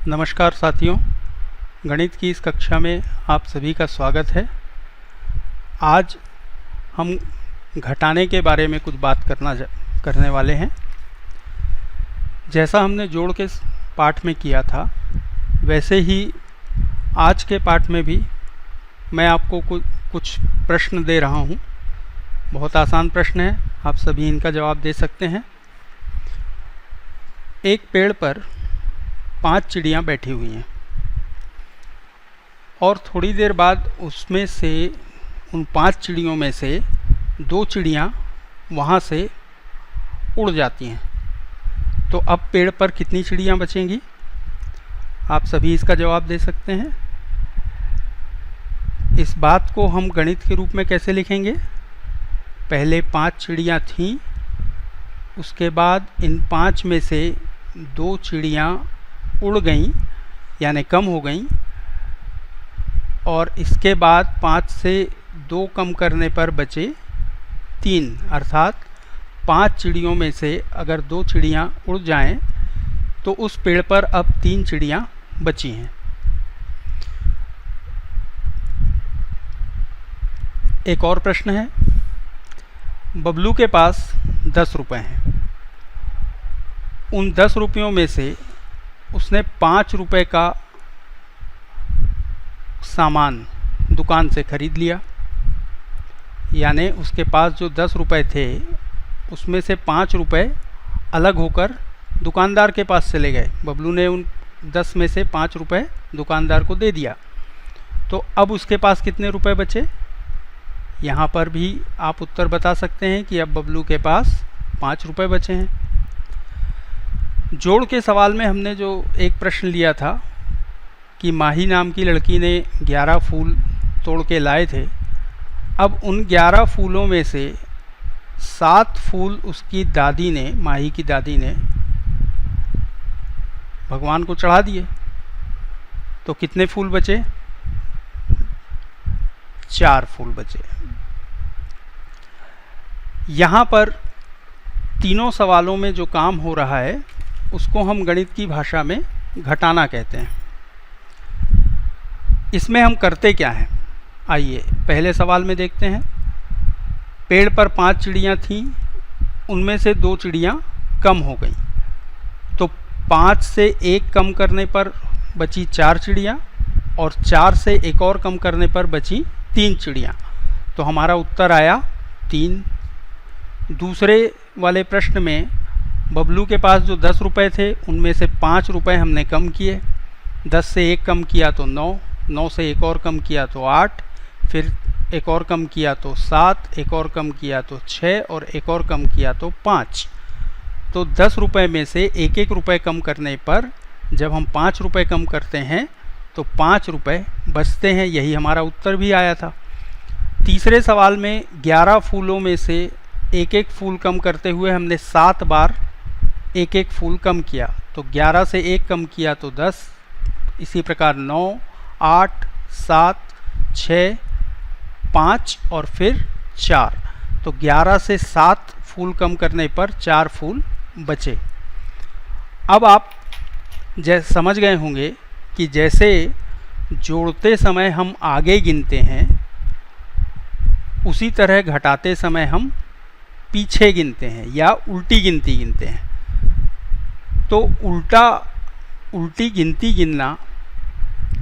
नमस्कार साथियों, गणित की इस कक्षा में आप सभी का स्वागत है। आज हम घटाने के बारे में कुछ बात करने वाले हैं। जैसा हमने जोड़ के पाठ में किया था, वैसे ही आज के पाठ में भी मैं आपको कुछ प्रश्न दे रहा हूं। बहुत आसान प्रश्न है, आप सभी इनका जवाब दे सकते हैं। एक पेड़ पर 5 चिड़ियाँ बैठी हुई हैं और थोड़ी देर बाद उसमें से उन 5 चिड़ियों में से 2 चिड़ियाँ वहाँ से उड़ जाती हैं। तो अब पेड़ पर कितनी चिड़ियाँ बचेंगी? आप सभी इसका जवाब दे सकते हैं। इस बात को हम गणित के रूप में कैसे लिखेंगे? पहले 5 चिड़ियाँ थीं, उसके बाद इन 5 में से 2 चिड़ियाँ उड़ गईं यानी कम हो गईं, और इसके बाद 5 से 2 कम करने पर बचे 3, अर्थात 5 चिड़ियों में से अगर 2 चिड़ियाँ उड़ जाएं तो उस पेड़ पर अब 3 चिड़ियाँ बची हैं। एक और प्रश्न है। बबलू के पास 10 रुपये हैं। उन 10 रुपयों में से उसने 5 रुपये का सामान दुकान से खरीद लिया, यानी उसके पास जो 10 रुपये थे उसमें से 5 रुपये अलग होकर दुकानदार के पास चले गए। बबलू ने उन 10 में से 5 रुपये दुकानदार को दे दिया। तो अब उसके पास कितने रुपए बचे? यहाँ पर भी आप उत्तर बता सकते हैं कि अब बबलू के पास 5 रुपये बचे हैं। जोड़ के सवाल में हमने जो एक प्रश्न लिया था कि माही नाम की लड़की ने 11 फूल तोड़ के लाए थे। अब उन 11 फूलों में से 7 फूल उसकी दादी ने, माही की दादी ने, भगवान को चढ़ा दिए। तो कितने फूल बचे? 4 फूल बचे। यहाँ पर तीनों सवालों में जो काम हो रहा है उसको हम गणित की भाषा में घटाना कहते हैं। इसमें हम करते क्या हैं? आइए पहले सवाल में देखते हैं। पेड़ पर 5 चिड़ियाँ थीं, उनमें से 2 चिड़ियाँ कम हो गईं। तो 5 से 1 कम करने पर बची 4 चिड़ियाँ और 4 से 1 और कम करने पर बची 3 चिड़ियाँ। तो हमारा उत्तर आया 3। दूसरे वाले प्रश्न में बबलू के पास जो 10 रुपये थे उनमें से 5 रुपये हमने कम किए। 10 से 1 कम किया तो 9, 9 से 1 और कम किया तो 8, फिर 1 और कम किया तो 7, 1 और कम किया तो 6 और 1 और कम किया तो 5। तो 10 रुपये में से 1-1 रुपये कम करने पर जब हम 5 रुपये कम करते हैं तो 5 रुपये बचते हैं। यही हमारा उत्तर भी आया था। तीसरे सवाल में 11 फूलों में से 1-1 फूल कम करते हुए हमने 7 बार 1-1 फूल कम किया। तो 11 से 1 कम किया तो 10, इसी प्रकार 9, 8, 7, 6, 5 और फिर 4। तो 11 से 7 फूल कम करने पर 4 फूल बचे। अब आप समझ गए होंगे कि जैसे जोड़ते समय हम आगे गिनते हैं, उसी तरह घटाते समय हम पीछे गिनते हैं या उल्टी गिनती गिनते हैं। तो उल्टी गिनती गिनना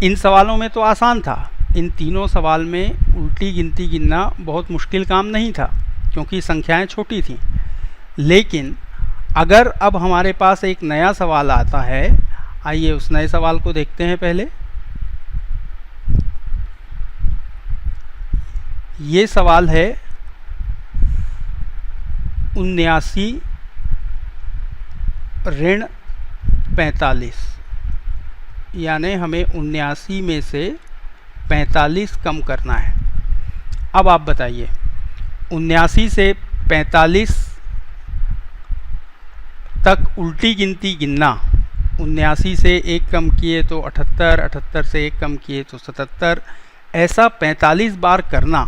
इन सवालों में तो आसान था। इन तीनों सवाल में उल्टी गिनती गिनना बहुत मुश्किल काम नहीं था क्योंकि संख्याएं छोटी थीं। लेकिन अगर अब हमारे पास एक नया सवाल आता है, आइए उस नए सवाल को देखते हैं। पहले ये सवाल है 79 ऋण 45, यानी हमें 79 में से 45 कम करना है। अब आप बताइए, 79 से 45 तक उल्टी गिनती गिनना, 79 से 1 कम किए तो 78, 78 से 1 कम किए तो 77, ऐसा 45 बार करना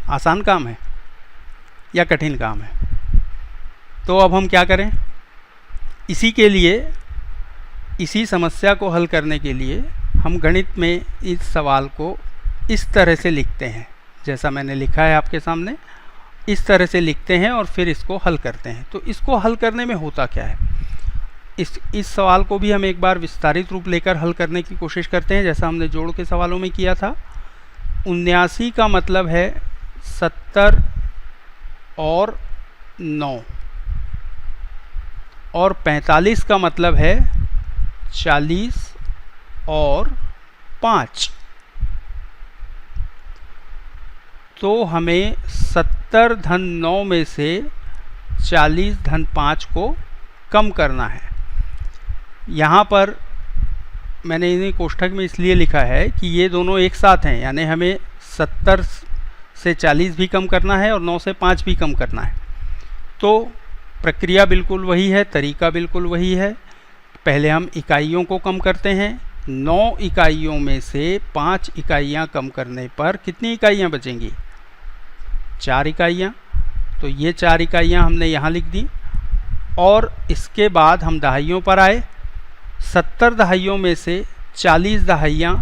आसान काम है या कठिन काम है? तो अब हम क्या करें? इसी के लिए इसी समस्या को हल करने के लिए हम गणित में इस सवाल को इस तरह से लिखते हैं, जैसा मैंने लिखा है आपके सामने, इस तरह से लिखते हैं और फिर इसको हल करते हैं। तो इसको हल करने में होता क्या है, इस सवाल को भी हम एक बार विस्तारित रूप लेकर हल करने की कोशिश करते हैं, जैसा हमने जोड़ के सवालों में किया था। 79 का मतलब है 70 और 9, और 45 का मतलब है 40 और 5। तो हमें 70 धन 9 में से 40 धन 5 को कम करना है। यहाँ पर मैंने इन्हें कोष्ठक में इसलिए लिखा है कि ये दोनों एक साथ हैं, यानी हमें 70 से 40 भी कम करना है और 9 से 5 भी कम करना है। तो प्रक्रिया बिल्कुल वही है, तरीका बिल्कुल वही है। पहले हम इकाइयों को कम करते हैं। 9 इकाइयों में से 5 इकाइयाँ कम करने पर कितनी इकाइयाँ बचेंगी? 4 इकाइयाँ। तो ये 4 इकाइयाँ हमने यहाँ लिख दी। और इसके बाद हम दहाइयों पर आए। 70 दहाइयों में से 40 दहाइयाँ,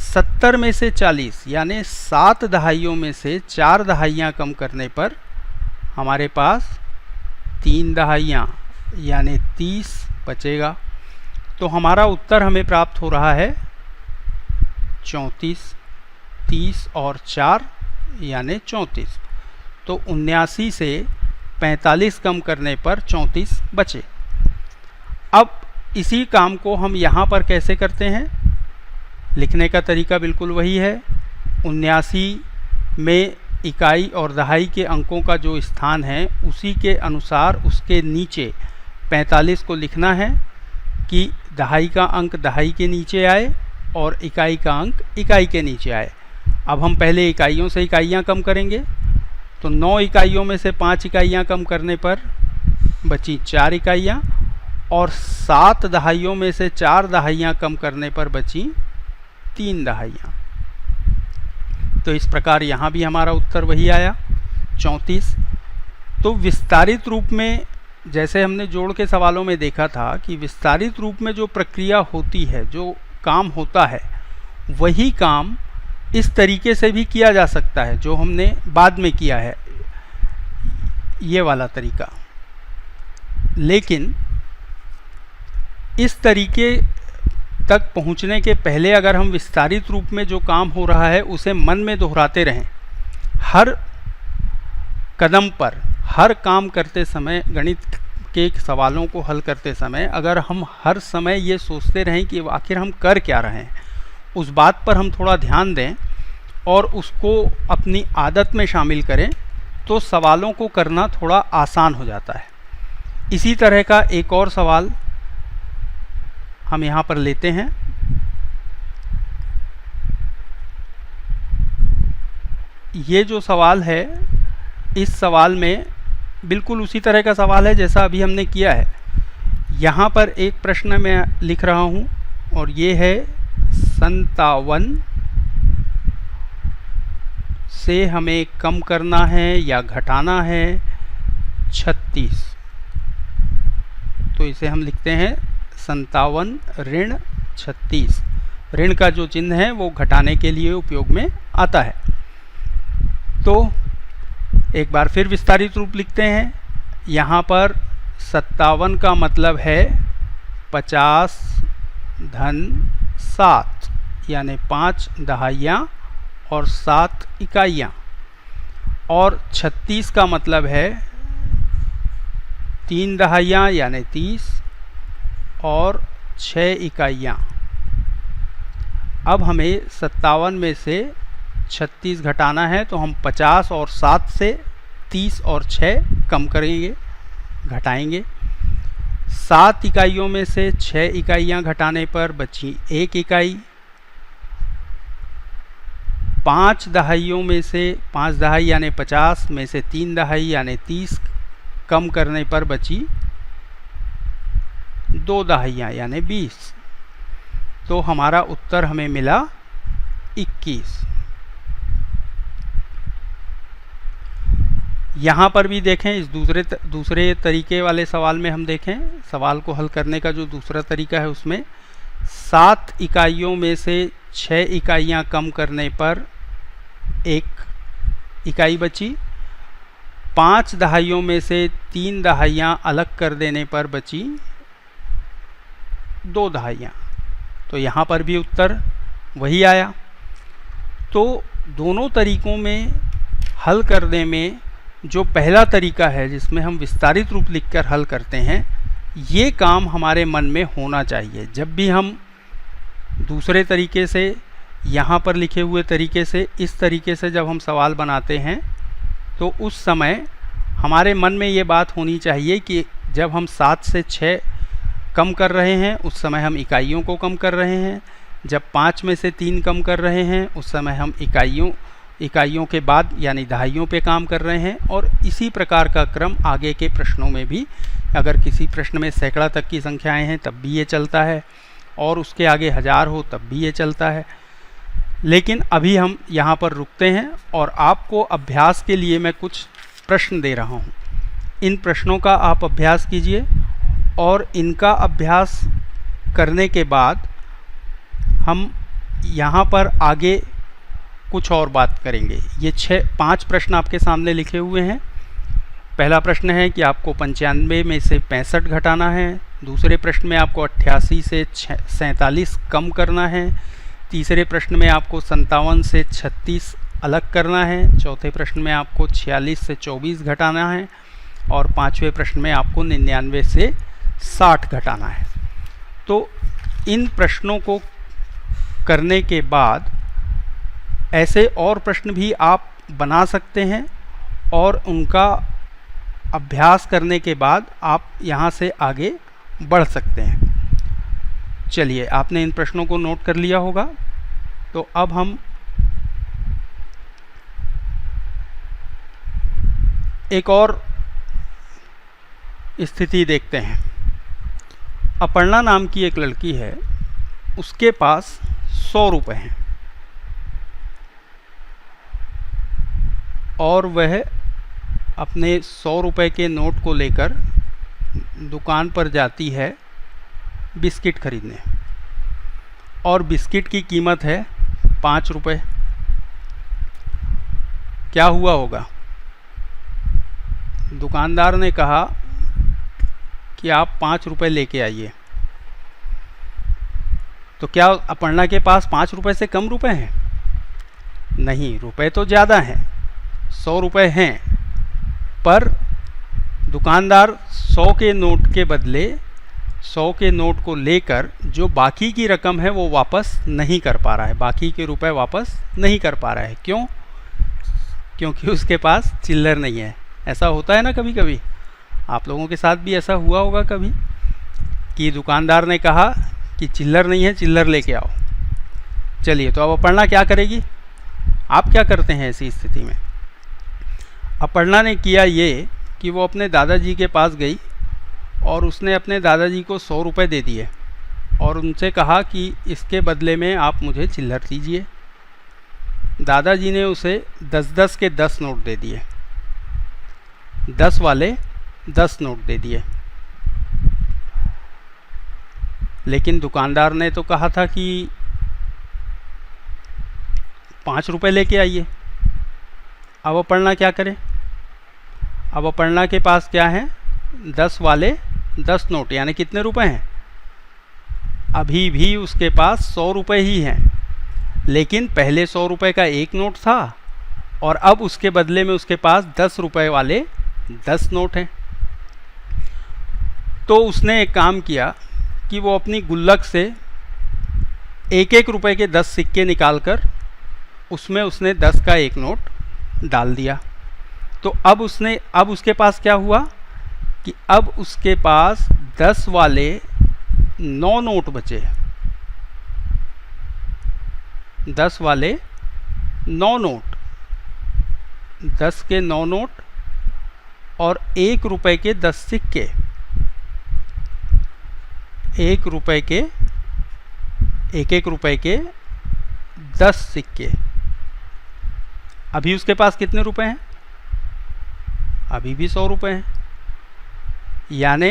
70 में से 40 यानी 7 दहाइयों में से 4 दहाइयाँ कम करने पर हमारे पास 3 दहाइयाँ यानी 30 बचेगा। तो हमारा उत्तर हमें प्राप्त हो रहा है 34। 30 और 4 यानी 34। तो 79 से 45 कम करने पर 34 बचे। अब इसी काम को हम यहाँ पर कैसे करते हैं? लिखने का तरीका बिल्कुल वही है। 79 में इकाई और दहाई के अंकों का जो स्थान है उसी के अनुसार उसके नीचे 45 को लिखना है कि दहाई का अंक दहाई के नीचे आए और इकाई का अंक इकाई के नीचे आए। अब हम पहले इकाइयों से इकाइयाँ कम करेंगे। तो 9 इकाइयों में से 5 इकाइयाँ कम करने पर बची 4 इकाइयाँ, और 7 दहाइयों में से 4 दहाइयाँ कम करने पर बची 3 दहाइयाँ। तो इस प्रकार यहाँ भी हमारा उत्तर वही आया 34। तो विस्तारित रूप में, जैसे हमने जोड़ के सवालों में देखा था कि विस्तारित रूप में जो प्रक्रिया होती है, जो काम होता है, वही काम इस तरीके से भी किया जा सकता है जो हमने बाद में किया है, ये वाला तरीका। लेकिन इस तरीके तक पहुंचने के पहले अगर हम विस्तारित रूप में जो काम हो रहा है उसे मन में दोहराते रहें, हर कदम पर, हर काम करते समय, गणित के सवालों को हल करते समय अगर हम हर समय ये सोचते रहें कि आखिर हम कर क्या रहे हैं, उस बात पर हम थोड़ा ध्यान दें और उसको अपनी आदत में शामिल करें, तो सवालों को करना थोड़ा आसान हो जाता है। इसी तरह का एक और सवाल हम यहाँ पर लेते हैं। ये जो सवाल है, इस सवाल में बिल्कुल उसी तरह का सवाल है जैसा अभी हमने किया है। यहाँ पर एक प्रश्न मैं लिख रहा हूँ और ये है 57 से हमें कम करना है या घटाना है 36। तो इसे हम लिखते हैं 57 ऋण 36। ऋण का जो चिन्ह है वो घटाने के लिए उपयोग में आता है। तो एक बार फिर विस्तारित रूप लिखते हैं। यहाँ पर 57 का मतलब है 50 धन 7 यानी 5 दहाइयाँ और 7 इकाइयाँ, और 36 का मतलब है 3 दहाइयाँ यानी 30 और 6 इकाइयाँ। अब हमें 57 में से 36 घटाना है, तो हम 50 और 7 से 30 और 6 कम करेंगे, घटाएंगे। 7 इकाइयों में से 6 इकाइयाँ घटाने पर बची 1 इकाई। 5 दहाइयों में से 5 दहाई यानी 50 में से 3 दहाई यानी 30 कम करने पर बची 2 दहाइयाँ यानी 20। तो हमारा उत्तर हमें मिला 21। यहाँ पर भी देखें, इस दूसरे तरीके वाले सवाल में हम देखें, सवाल को हल करने का जो दूसरा तरीका है उसमें 7 इकाइयों में से 6 इकाइयाँ कम करने पर 1 इकाई बची, 5 दहाइयों में से 3 दहाइयाँ अलग कर देने पर बची 2 दहाइयाँ। तो यहाँ पर भी उत्तर वही आया। तो दोनों तरीकों में हल करने में जो पहला तरीका है जिसमें हम विस्तारित रूप लिखकर हल करते हैं, ये काम हमारे मन में होना चाहिए। जब भी हम दूसरे तरीके से, यहाँ पर लिखे हुए तरीके से, इस तरीके से जब हम सवाल बनाते हैं तो उस समय हमारे मन में ये बात होनी चाहिए कि जब हम 7 से 6 कम कर रहे हैं उस समय हम इकाइयों को कम कर रहे हैं, जब 5 में से 3 कम कर रहे हैं उस समय हम इकाइयों के बाद यानी दहाइयों पे काम कर रहे हैं। और इसी प्रकार का क्रम आगे के प्रश्नों में भी, अगर किसी प्रश्न में सैकड़ा तक की संख्याएं हैं तब भी ये चलता है, और उसके आगे 1000 हो तब भी ये चलता है। लेकिन अभी हम यहाँ पर रुकते हैं और आपको अभ्यास के लिए मैं कुछ प्रश्न दे रहा हूँ। इन प्रश्नों का आप अभ्यास कीजिए और इनका अभ्यास करने के बाद हम यहाँ पर आगे कुछ और बात करेंगे। ये 5 प्रश्न आपके सामने लिखे हुए हैं। पहला प्रश्न है कि आपको 95 में से 65 घटाना है। दूसरे प्रश्न में आपको 88 से 47 कम करना है। तीसरे प्रश्न में आपको 57 से 36 अलग करना है। चौथे प्रश्न में आपको 46 से 24 घटाना है। और 5वें प्रश्न में आपको 99 से 60 घटाना है। तो इन प्रश्नों को करने के बाद ऐसे और प्रश्न भी आप बना सकते हैं और उनका अभ्यास करने के बाद आप यहाँ से आगे बढ़ सकते हैं। चलिए, आपने इन प्रश्नों को नोट कर लिया होगा। तो अब हम एक और स्थिति देखते हैं। अपर्णा नाम की एक लड़की है, उसके पास 100 रुपये हैं और वह अपने 100 रुपये के नोट को लेकर दुकान पर जाती है बिस्किट खरीदने, और बिस्किट की कीमत है 5 रुपये। क्या हुआ होगा? दुकानदार ने कहा कि आप 5 रुपये लेके आइए। तो क्या अपर्णा के पास 5 रुपये से कम रुपए हैं? नहीं, रुपए तो ज़्यादा हैं, 100 रुपये हैं, पर दुकानदार 100 के नोट के बदले 100 के नोट को लेकर जो बाकी की रकम है वो वापस नहीं कर पा रहा है, बाकी के रुपए वापस नहीं कर पा रहा है। क्यों? क्योंकि उसके पास चिल्लर नहीं है। ऐसा होता है ना कभी कभी, आप लोगों के साथ भी ऐसा हुआ होगा कभी कि दुकानदार ने कहा कि चिल्लर नहीं है, चिल्लर लेके आओ। चलिए, तो अब अपर्णा क्या करेगी? आप क्या करते हैं ऐसी स्थिति में? अपर्णा ने किया ये कि वो अपने दादाजी के पास गई और उसने अपने दादाजी को 100 रुपये दे दिए और उनसे कहा कि इसके बदले में आप मुझे चिल्लर दीजिए। दादाजी ने उसे 10-10 के 10 नोट दे दिए, 10 वाले 10 नोट दे दिए। लेकिन दुकानदार ने तो कहा था कि 5 रुपये लेके आइए। अब अपर्णा क्या करे? अब अपर्णा के पास क्या है? 10 वाले 10 नोट, यानी कितने रुपए हैं? अभी भी उसके पास 100 रुपये ही हैं, लेकिन पहले 100 रुपये का एक नोट था और अब उसके बदले में उसके पास 10 रुपये वाले 10 नोट हैं। तो उसने एक काम किया कि वो अपनी गुल्लक से 1-1 रुपये के 10 सिक्के निकालकर उसमें उसने 10 का एक नोट डाल दिया। तो अब उसके पास क्या हुआ कि अब उसके पास 10 वाले 9 नोट बचे, 10 वाले 9 नोट, 10 के 9 नोट और 1 रुपये के 10 सिक्के, 1 रुपये के 1-1 रुपये के 10 सिक्के। अभी उसके पास कितने रुपए हैं? अभी भी 100 रुपये हैं। यानी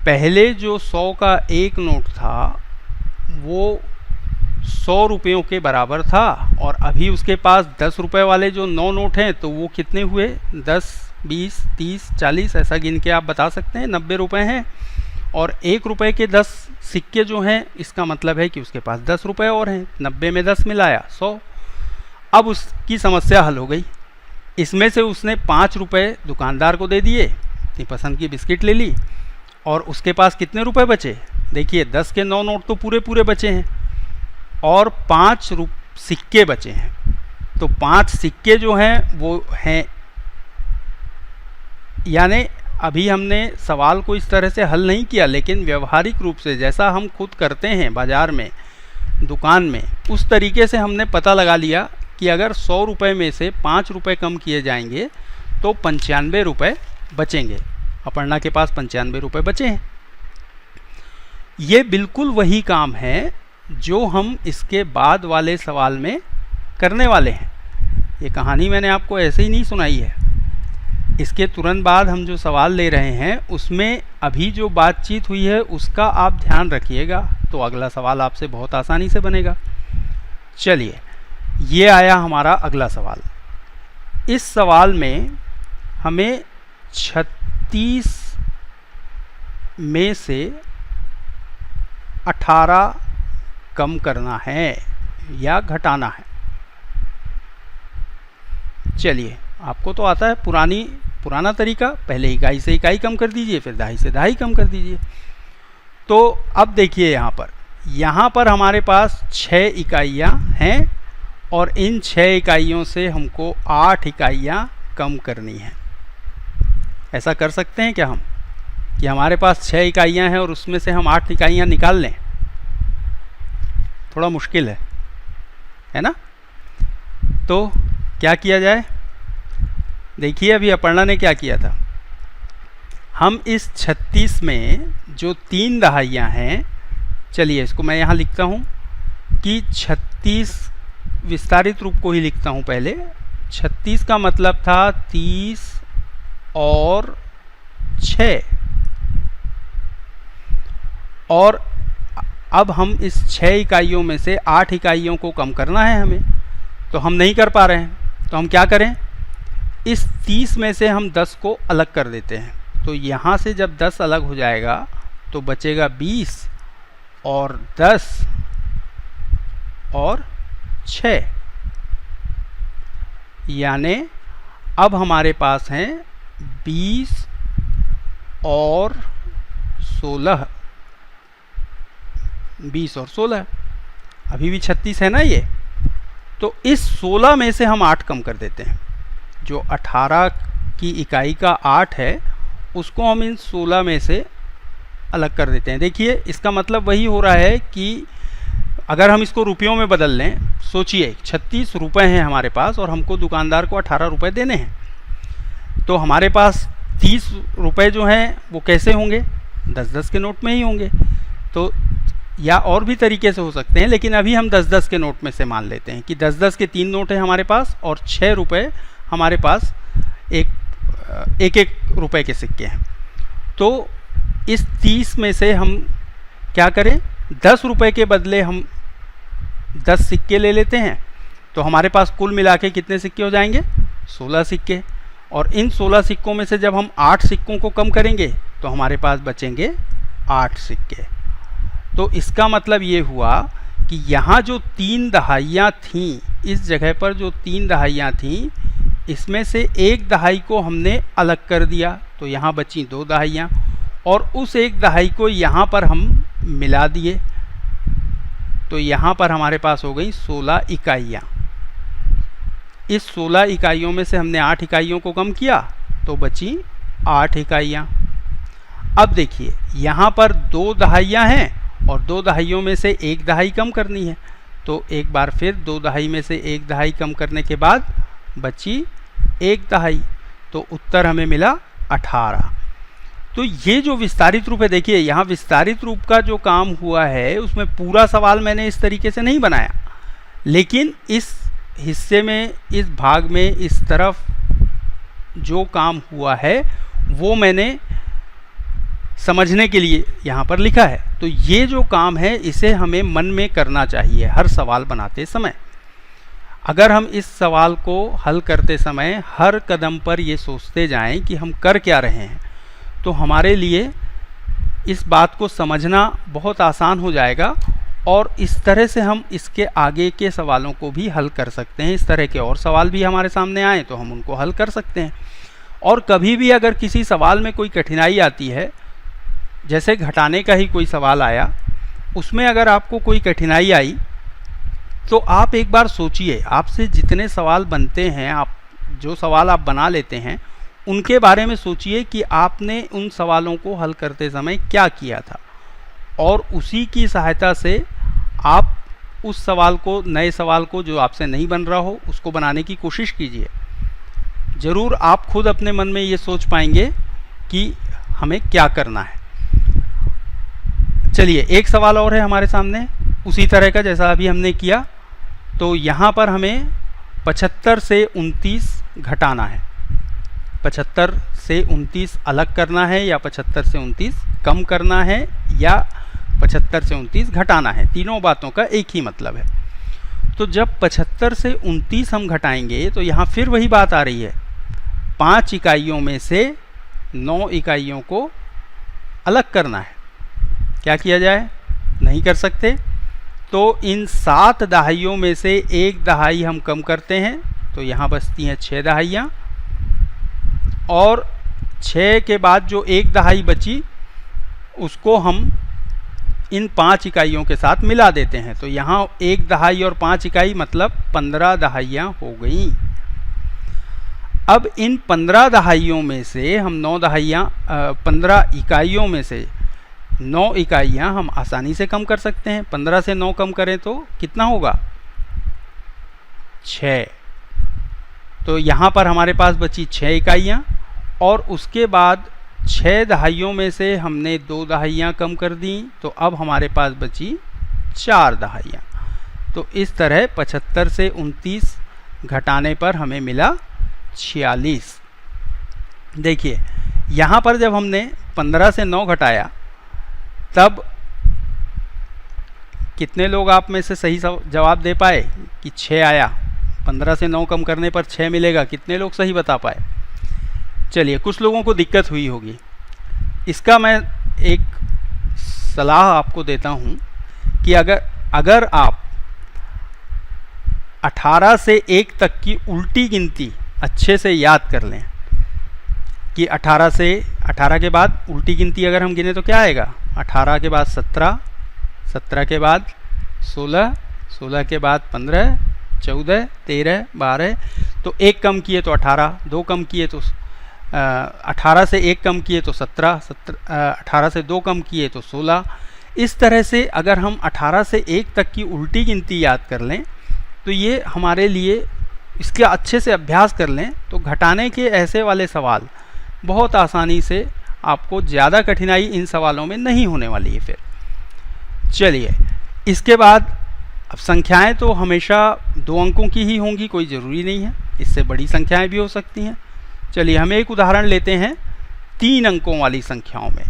पहले जो 100 का एक नोट था वो 100 रुपयों के बराबर था, और अभी उसके पास 10 रुपये वाले जो 9 नोट हैं तो वो कितने हुए, 10, 20, 30, 40, ऐसा गिन के आप बता सकते हैं, 90 रुपये हैं। और 1 रुपये के 10 सिक्के जो हैं, इसका मतलब है कि उसके पास 10 रुपये और हैं, 90 में 10 मिलाया 100। अब उसकी समस्या हल हो गई। इसमें से उसने 5 रुपये दुकानदार को दे दिए, अपनी पसंद की बिस्किट ले ली, और उसके पास कितने रुपए बचे, देखिए 10 के 9 नोट तो पूरे पूरे बचे हैं और 5 सिक्के बचे हैं। तो 5 सिक्के जो हैं वो हैं, यानी अभी हमने सवाल को इस तरह से हल नहीं किया, लेकिन व्यवहारिक रूप से जैसा हम खुद करते हैं बाज़ार में, दुकान में, उस तरीके से हमने पता लगा लिया कि अगर 100 रुपये में से 5 रुपये कम किए जाएंगे तो 95 रुपये बचेंगे। अपर्णा के पास 95 रुपये बचे हैं। ये बिल्कुल वही काम है जो हम इसके बाद वाले सवाल में करने वाले हैं। ये कहानी मैंने आपको ऐसे ही नहीं सुनाई है। इसके तुरंत बाद हम जो सवाल ले रहे हैं उसमें अभी जो बातचीत हुई है उसका आप ध्यान रखिएगा, तो अगला सवाल आपसे बहुत आसानी से बनेगा। चलिए, ये आया हमारा अगला सवाल। इस सवाल में हमें 36 में से 18 कम करना है या घटाना है। चलिए, आपको तो आता है पुराना तरीका, पहले इकाई से इकाई कम कर दीजिए, फिर दहाई से दहाई कम कर दीजिए। तो अब देखिए यहाँ पर हमारे पास 6 इकाइयाँ हैं और इन 6 इकाइयों से हमको 8 इकाइयाँ कम करनी हैं। ऐसा कर सकते हैं क्या हम कि हमारे पास 6 इकाइयाँ हैं और उसमें से हम 8 इकाइयाँ निकाल लें? थोड़ा मुश्किल है ना? तो क्या किया जाए? देखिए, अभी अपर्णा ने क्या किया था, हम इस 36 में जो 3 दहाइयाँ हैं, चलिए इसको मैं यहाँ लिखता हूँ कि 36 विस्तारित रूप को ही लिखता हूँ पहले। 36 का मतलब था 30 और 6, और अब हम इस 6 इकाइयों में से 8 इकाइयों को कम करना है हमें, तो हम नहीं कर पा रहे हैं। तो हम क्या करें, इस 30 में से हम 10 को अलग कर देते हैं। तो यहाँ से जब 10 अलग हो जाएगा तो बचेगा 20 और 10 और 6, यानी अब हमारे पास हैं 20 और 16, 20 और 16, अभी भी 36 है ना ये। तो इस 16 में से हम 8 कम कर देते हैं। जो 18 की इकाई का 8 है उसको हम इन 16 में से अलग कर देते हैं। देखिए, इसका मतलब वही हो रहा है कि अगर हम इसको रुपयों में बदल लें, सोचिए 36 रुपये हैं हमारे पास और हमको दुकानदार को 18 रुपये देने हैं, तो हमारे पास 30 रुपये जो हैं वो कैसे होंगे, 10-10 के नोट में ही होंगे। तो या और भी तरीके से हो सकते हैं, लेकिन अभी हम 10-10 के नोट में से मान लेते हैं कि 10-10 के 3 नोट हैं हमारे पास और 6 रुपये हमारे पास एक रुपये के सिक्के हैं। तो इस 30 में से हम क्या करें, 10 रुपये के बदले हम 10 सिक्के ले लेते हैं, तो हमारे पास कुल मिला के कितने सिक्के हो जाएंगे, 16 सिक्के। और इन 16 सिक्कों में से जब हम 8 सिक्कों को कम करेंगे तो हमारे पास बचेंगे 8 सिक्के। तो इसका मतलब ये हुआ कि यहाँ जो 3 दहाइयाँ थीं, इस जगह पर जो 3 दहाइयाँ थीं, इसमें से 1 दहाई को हमने अलग कर दिया, तो यहाँ बची 2 दहाइयाँ, और उस 1 दहाई को यहाँ पर हम मिला दिए, तो यहाँ पर हमारे पास हो गई 16 इकाइयाँ। इस 16 इकाइयों में से हमने 8 इकाइयों को कम किया तो बची 8 इकाइयाँ। अब देखिए, यहाँ पर 2 दहाइयाँ हैं और 2 दहाइयों में से 1 दहाई कम करनी है, तो एक बार फिर 2 दहाई में से 1 दहाई कम करने के बाद बची 1 दहाई, तो उत्तर हमें मिला 18। तो ये जो विस्तारित रूप है, देखिए यहाँ विस्तारित रूप का जो काम हुआ है उसमें पूरा सवाल मैंने इस तरीके से नहीं बनाया, लेकिन इस हिस्से में, इस भाग में, इस तरफ जो काम हुआ है वो मैंने समझने के लिए यहाँ पर लिखा है। तो ये जो काम है इसे हमें मन में करना चाहिए हर सवाल बनाते समय। अगर हम इस सवाल को हल करते समय हर कदम पर ये सोचते जाएं कि हम कर क्या रहे हैं, तो हमारे लिए इस बात को समझना बहुत आसान हो जाएगा और इस तरह से हम इसके आगे के सवालों को भी हल कर सकते हैं। इस तरह के और सवाल भी हमारे सामने आए तो हम उनको हल कर सकते हैं। और कभी भी अगर किसी सवाल में कोई कठिनाई आती है, जैसे घटाने का ही कोई सवाल आया, उसमें अगर आपको कोई कठिनाई आई तो आप एक बार सोचिए, आपसे जितने सवाल बनते हैं, आप जो सवाल आप बना लेते हैं उनके बारे में सोचिए कि आपने उन सवालों को हल करते समय क्या किया था, और उसी की सहायता से आप उस सवाल को, नए सवाल को जो आपसे नहीं बन रहा हो, उसको बनाने की कोशिश कीजिए। ज़रूर आप खुद अपने मन में ये सोच पाएंगे कि हमें क्या करना है। चलिए, एक सवाल और है हमारे सामने उसी तरह का जैसा अभी हमने किया। तो यहाँ पर हमें 75 से 29 घटाना है। 75 से 29 अलग करना है, या 75 से 29 कम करना है, या 75 से 29 घटाना है। तीनों बातों का एक ही मतलब है। तो जब 75 से 29 हम घटाएंगे तो यहाँ फिर वही बात आ रही है, 5 इकाइयों में से 9 इकाइयों को अलग करना है। क्या किया जाए? नहीं कर सकते। तो इन 7 दहाइयों में से 1 दहाई हम कम करते हैं, तो यहाँ बचती हैं 6 दहाइयाँ, और 6 के बाद जो 1 दहाई बची उसको हम इन 5 इकाइयों के साथ मिला देते हैं। तो यहाँ 1 दहाई और 5 इकाई मतलब 15 दहाइयाँ हो गई। अब इन 15 दहाइयों में से हम 9 दहाइयाँ 15 इकाइयों में से 9 इकाइयाँ हम आसानी से कम कर सकते हैं। 15 से 9 कम करें तो कितना होगा? 6। तो यहाँ पर हमारे पास बची 6 इकाइयाँ, और उसके बाद 6 दहाइयों में से हमने 2 दहाइयाँ कम कर दी, तो अब हमारे पास बची 4 दहाइयाँ। तो इस तरह 75 से 29 घटाने पर हमें मिला 46। देखिए, यहाँ पर जब हमने 15 से 9 घटाया तब कितने लोग आप में से सही जवाब दे पाए कि 6 आया? 15 से 9 कम करने पर 6 मिलेगा। कितने लोग सही बता पाए? चलिए, कुछ लोगों को दिक्कत हुई होगी। इसका मैं एक सलाह आपको देता हूँ कि अगर आप 18 से 1 तक की उल्टी गिनती अच्छे से याद कर लें कि 18 के बाद उल्टी गिनती अगर हम गिने तो क्या आएगा? 18 के बाद 17, 17 के बाद 16, 16 के बाद 15, 14, 13, 12, तो 1 कम किए तो 18, 2 कम किए तो 18 से 1 कम किए तो 17, 18 से 2 कम किए तो 16। इस तरह से अगर हम 18 से 1 तक की उल्टी गिनती याद कर लें तो ये हमारे लिए, इसका अच्छे से अभ्यास कर लें तो घटाने के ऐसे वाले सवाल बहुत आसानी से, आपको ज़्यादा कठिनाई इन सवालों में नहीं होने वाली है। फिर चलिए, इसके बाद अब संख्याएं तो हमेशा 2 अंकों की ही होंगी, कोई ज़रूरी नहीं है, इससे बड़ी संख्याएं भी हो सकती हैं। चलिए, हम एक उदाहरण लेते हैं 3 अंकों वाली संख्याओं में।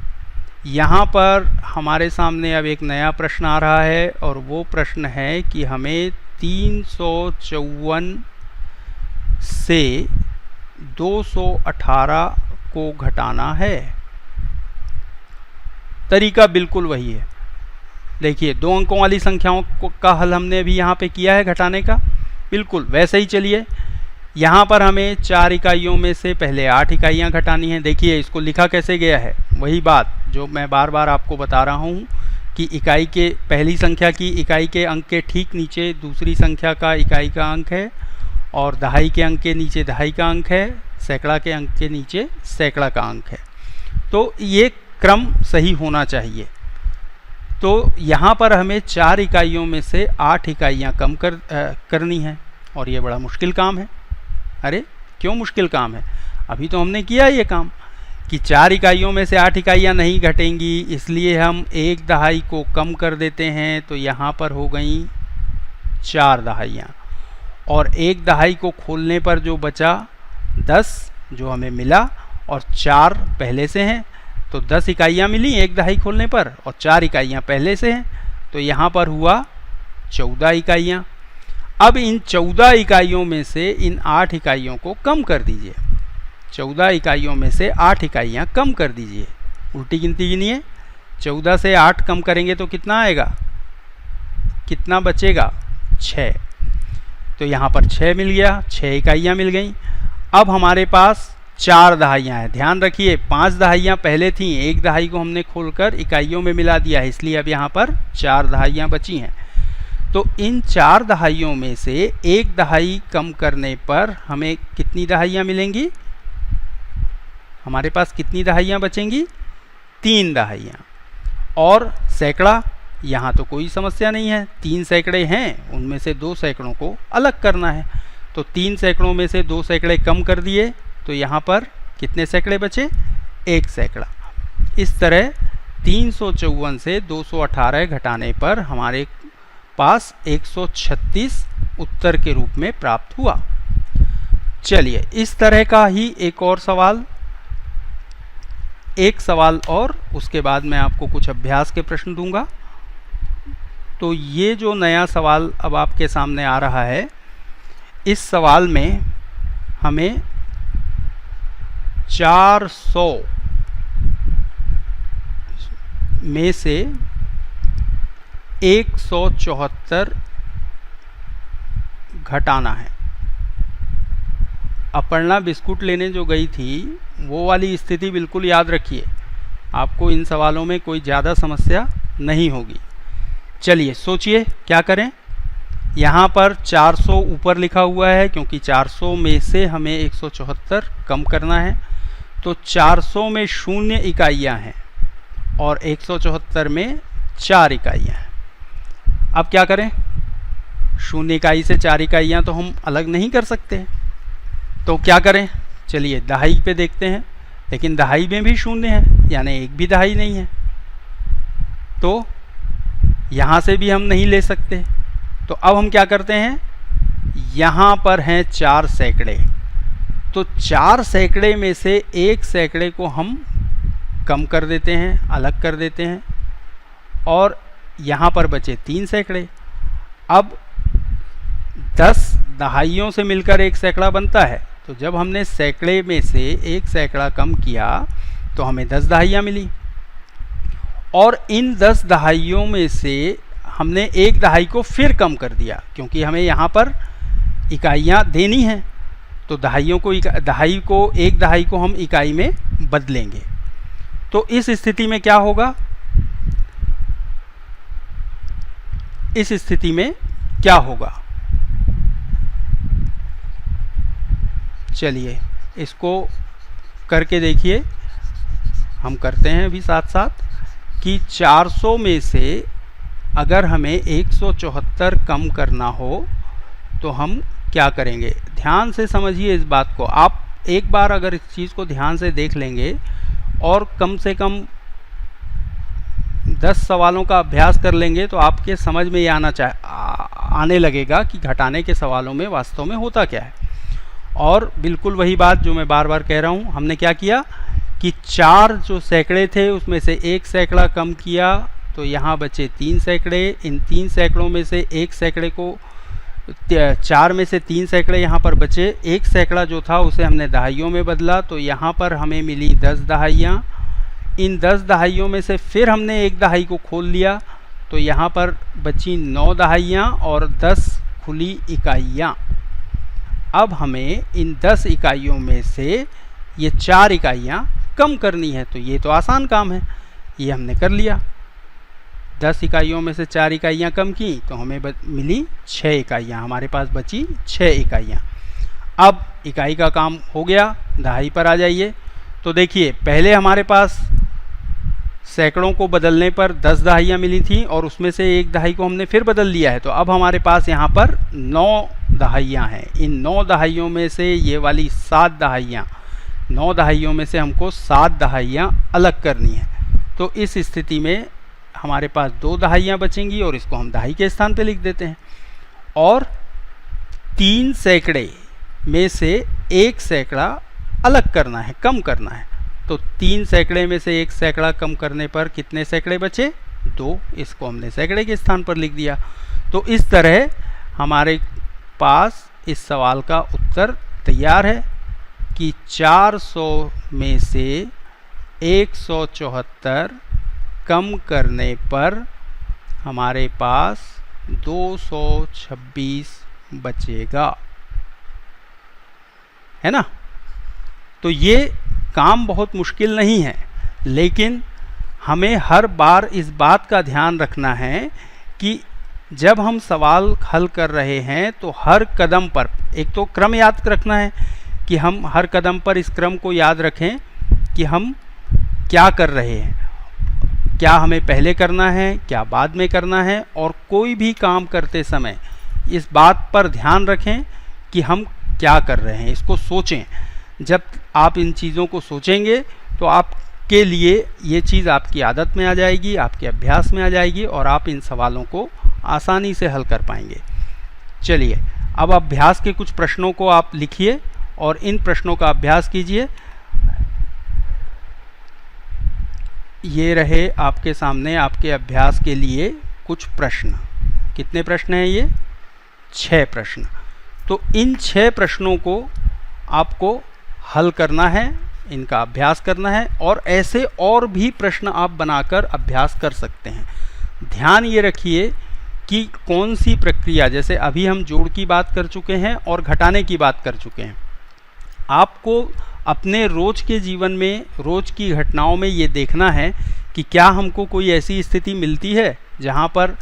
यहाँ पर हमारे सामने अब एक नया प्रश्न आ रहा है, और वो प्रश्न है कि हमें 354 से 218 को घटाना है। तरीका बिल्कुल वही है। देखिए, 2 अंकों वाली संख्याओं का हल हमने अभी यहाँ पे किया है घटाने का, बिल्कुल वैसे ही। चलिए, यहाँ पर हमें 4 इकाइयों में से पहले 8 इकाइयाँ घटानी हैं। देखिए, इसको लिखा कैसे गया है, वही बात जो मैं बार बार आपको बता रहा हूँ कि इकाई के, पहली संख्या की इकाई के अंक के ठीक नीचे दूसरी संख्या का इकाई का अंक है, और दहाई के अंक के नीचे दहाई का अंक है, सैकड़ा के अंक के नीचे सैकड़ा का अंक है। तो ये क्रम सही होना चाहिए। तो यहाँ पर हमें 4 इकाइयों में से 8 इकाइयाँ कम करनी है, और ये बड़ा मुश्किल काम है। अरे क्यों मुश्किल काम है? अभी तो हमने किया ये काम कि 4 इकाइयों में से 8 इकाइयाँ नहीं घटेंगी, इसलिए हम 1 दहाई को कम कर देते हैं, तो यहाँ पर हो गई 4 दहाइयाँ, और 1 दहाई को खोलने पर जो बचा 10, जो हमें मिला और 4 पहले से हैं, तो 10 इकाइयाँ मिली एक दहाई खोलने पर और 4 इकाइयाँ पहले से हैं, तो यहाँ पर हुआ 14 इकाइयाँ। अब इन 14 इकाइयों में से इन 8 इकाइयों को कम कर दीजिए। 14 इकाइयों में से 8 इकाइयाँ कम कर दीजिए। उल्टी गिनती गिनिए, 14 से 8 कम करेंगे तो कितना आएगा, कितना बचेगा, 6। तो यहाँ पर 6 मिल गया, 6 इकाइयाँ मिल गई। अब हमारे पास 4 दहाइयाँ हैं। ध्यान रखिए 5 दहाइयाँ पहले थीं, एक दहाई को हमने खोलकर इकाइयों में मिला दिया है, इसलिए अब यहाँ पर 4 दहाइयाँ बची हैं। तो इन 4 दहाइयों में से एक दहाई कम करने पर हमें कितनी दहाइयाँ मिलेंगी, हमारे पास कितनी दहाइयाँ बचेंगी, 3 दहाइयाँ। और सैकड़ा, यहाँ तो कोई समस्या नहीं है, 3 सैकड़े हैं, उनमें से 2 सैकड़ों को अलग करना है। तो 3 सैकड़ों में से 2 सैकड़े कम कर दिए, तो यहाँ पर कितने सैकड़े बचे, 1 सैकड़ा। इस तरह 354 से 218 घटाने पर हमारे पास 136 उत्तर के रूप में प्राप्त हुआ। चलिए इस तरह का ही एक और सवाल, एक सवाल और उसके बाद मैं आपको कुछ अभ्यास के प्रश्न दूंगा। तो ये जो नया सवाल अब आपके सामने आ रहा है, इस सवाल में हमें 400 में से 174 घटाना है। अपर्णा बिस्कुट लेने जो गई थी वो वाली स्थिति बिल्कुल याद रखिए, आपको इन सवालों में कोई ज़्यादा समस्या नहीं होगी। चलिए सोचिए क्या करें। यहाँ पर 400 ऊपर लिखा हुआ है क्योंकि 400 में से हमें 174 कम करना है। तो 400 में 0 इकाइयाँ हैं और 174 में 4 इकाइयाँ हैं। अब क्या करें, 0 इकाई से 4 इकाइयाँ तो हम अलग नहीं कर सकते, तो क्या करें, चलिए दहाई पे देखते हैं। लेकिन दहाई में भी 0 है, यानी एक भी दहाई नहीं है, तो यहाँ से भी हम नहीं ले सकते। तो अब हम क्या करते हैं, यहाँ पर हैं 4 सैकड़े, तो 4 सैकड़े में से 1 सैकड़े को हम कम कर देते हैं, अलग कर देते हैं, और यहाँ पर बचे 3 सैकड़े। अब 10 दहाइयों से मिलकर 1 सैकड़ा बनता है, तो जब हमने सैकड़े में से 1 सैकड़ा कम किया तो हमें 10 दहाइयाँ मिली। और इन 10 दहाइयों में से हमने 1 दहाई को फिर कम कर दिया, क्योंकि हमें यहाँ पर इकाइयाँ देनी हैं, तो दहाई को 1 दहाई को हम इकाई में बदलेंगे। तो इस स्थिति में क्या होगा, इस स्थिति में क्या होगा, चलिए इसको करके देखिए। हम करते हैं अभी साथ साथ कि 400 में से अगर हमें 174 कम करना हो तो हम क्या करेंगे। ध्यान से समझिए इस बात को, आप एक बार अगर इस चीज़ को ध्यान से देख लेंगे और कम से कम 10 सवालों का अभ्यास कर लेंगे तो आपके समझ में ये आने लगेगा कि घटाने के सवालों में वास्तव में होता क्या है। और बिल्कुल वही बात जो मैं बार बार कह रहा हूँ, हमने क्या किया कि 4 जो सैकड़े थे उसमें से 1 सैकड़ा कम किया, तो यहाँ बचे 3 सैकड़े। इन 3 सैकड़ों में से 1 सैकड़े को 4 में से 3 सैकड़े यहाँ पर बचे। 1 सैकड़ा जो था उसे हमने दहाइयों में बदला, तो यहाँ पर हमें मिली 10 दहाइयाँ। इन 10 दहाइयों में से फिर हमने 1 दहाई को खोल लिया, तो यहाँ पर बची 9 दहाइयाँ और 10 खुली इकाइयाँ। अब हमें इन 10 इकाइयों में से ये 4 इकाइयाँ कम करनी है, तो ये तो आसान काम है, ये हमने कर लिया। 10 इकाइयों में से 4 इकाइयाँ कम की तो हमें मिली 6 इकाइयाँ, हमारे पास बची 6 इकाइयाँ। अब इकाई का काम हो गया, दहाई पर आ जाइए। तो देखिए पहले हमारे पास सैकड़ों को बदलने पर 10 दहाइयाँ मिली थी और उसमें से 1 दहाई को हमने फिर बदल लिया है, तो अब हमारे पास यहाँ पर 9 दहाइयाँ हैं। इन 9 दहाइयों में से ये वाली 7 दहाइयाँ, 9 दहाइयों में से हमको 7 दहाइयाँ अलग करनी है। तो इस स्थिति में हमारे पास 2 दहाइयाँ बचेंगी और इसको हम दहाई के स्थान पे लिख देते हैं। और 3 सैकड़े में से 1 सैकड़ा अलग करना है, कम करना है। तो 3 सैकड़े में से 1 सैकड़ा कम करने पर कितने सैकड़े बचे? 2। इसको हमने सैकड़े के स्थान पर लिख दिया। तो इस तरह हमारे पास इस सवाल का उत्तर तैयार है कि 400 में से 174 कम करने पर हमारे पास 226 बचेगा, है ना। तो ये काम बहुत मुश्किल नहीं है, लेकिन हमें हर बार इस बात का ध्यान रखना है कि जब हम सवाल हल कर रहे हैं तो हर कदम पर एक तो क्रम याद रखना है कि हम हर कदम पर इस क्रम को याद रखें कि हम क्या कर रहे हैं, क्या हमें पहले करना है, क्या बाद में करना है। और कोई भी काम करते समय इस बात पर ध्यान रखें कि हम क्या कर रहे हैं, इसको सोचें। जब आप इन चीज़ों को सोचेंगे तो आपके लिए ये चीज़ आपकी आदत में आ जाएगी, आपके अभ्यास में आ जाएगी और आप इन सवालों को आसानी से हल कर पाएंगे। चलिए, अब अभ्यास के कुछ प्रश्नों को आप लिखिए और इन प्रश्नों का अभ्यास कीजिए। ये रहे आपके सामने आपके अभ्यास के लिए कुछ प्रश्न। कितने प्रश्न हैं ये? 6 प्रश्न। तो इन 6 प्रश्नों को आपको हल करना है, इनका अभ्यास करना है और ऐसे और भी प्रश्न आप बनाकर अभ्यास कर सकते हैं। ध्यान ये रखिए कि कौन सी प्रक्रिया, जैसे अभी हम जोड़ की बात कर चुके हैं और घटाने की बात कर चुके हैं। आपको अपने रोज के जीवन में, रोज की घटनाओं में ये देखना है कि क्या हमको कोई ऐसी स्थिति मिलती है जहाँ पर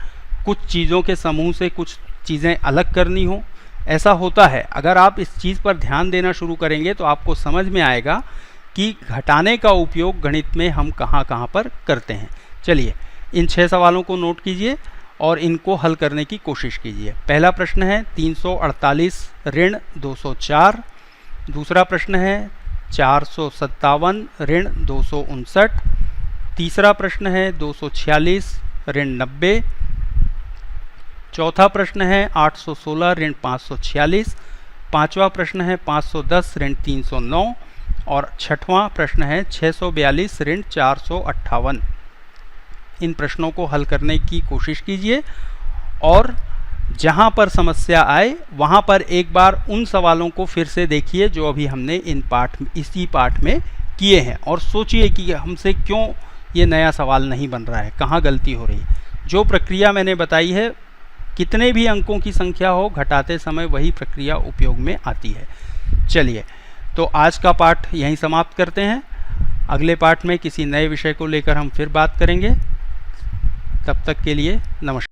कुछ चीज़ों के समूह से कुछ चीज़ें अलग करनी हो। ऐसा होता है। अगर आप इस चीज़ पर ध्यान देना शुरू करेंगे तो आपको समझ में आएगा कि घटाने का उपयोग गणित में हम कहाँ कहाँ पर करते हैं। चलिए, इन 6 सवालों को नोट कीजिए और इनको हल करने की कोशिश कीजिए। पहला प्रश्न है 348 ऋण 204। दूसरा प्रश्न है 457 ऋण 259। तीसरा प्रश्न है 246 ऋण 90। चौथा प्रश्न है 816 ऋण 546। पांचवा प्रश्न है 510 ऋण 309 और छठवां प्रश्न है 642 ऋण 458। इन प्रश्नों को हल करने की कोशिश कीजिए और जहां पर समस्या आए वहां पर एक बार उन सवालों को फिर से देखिए जो अभी हमने इसी पाठ में किए हैं और सोचिए कि हमसे क्यों ये नया सवाल नहीं बन रहा है, कहाँ गलती हो रही है। जो प्रक्रिया मैंने बताई है, कितने भी अंकों की संख्या हो, घटाते समय वही प्रक्रिया उपयोग में आती है। चलिए, तो आज का पाठ यहीं समाप्त करते हैं। अगले पाठ में किसी नए विषय को लेकर हम फिर बात करेंगे। तब तक के लिए नमस्कार।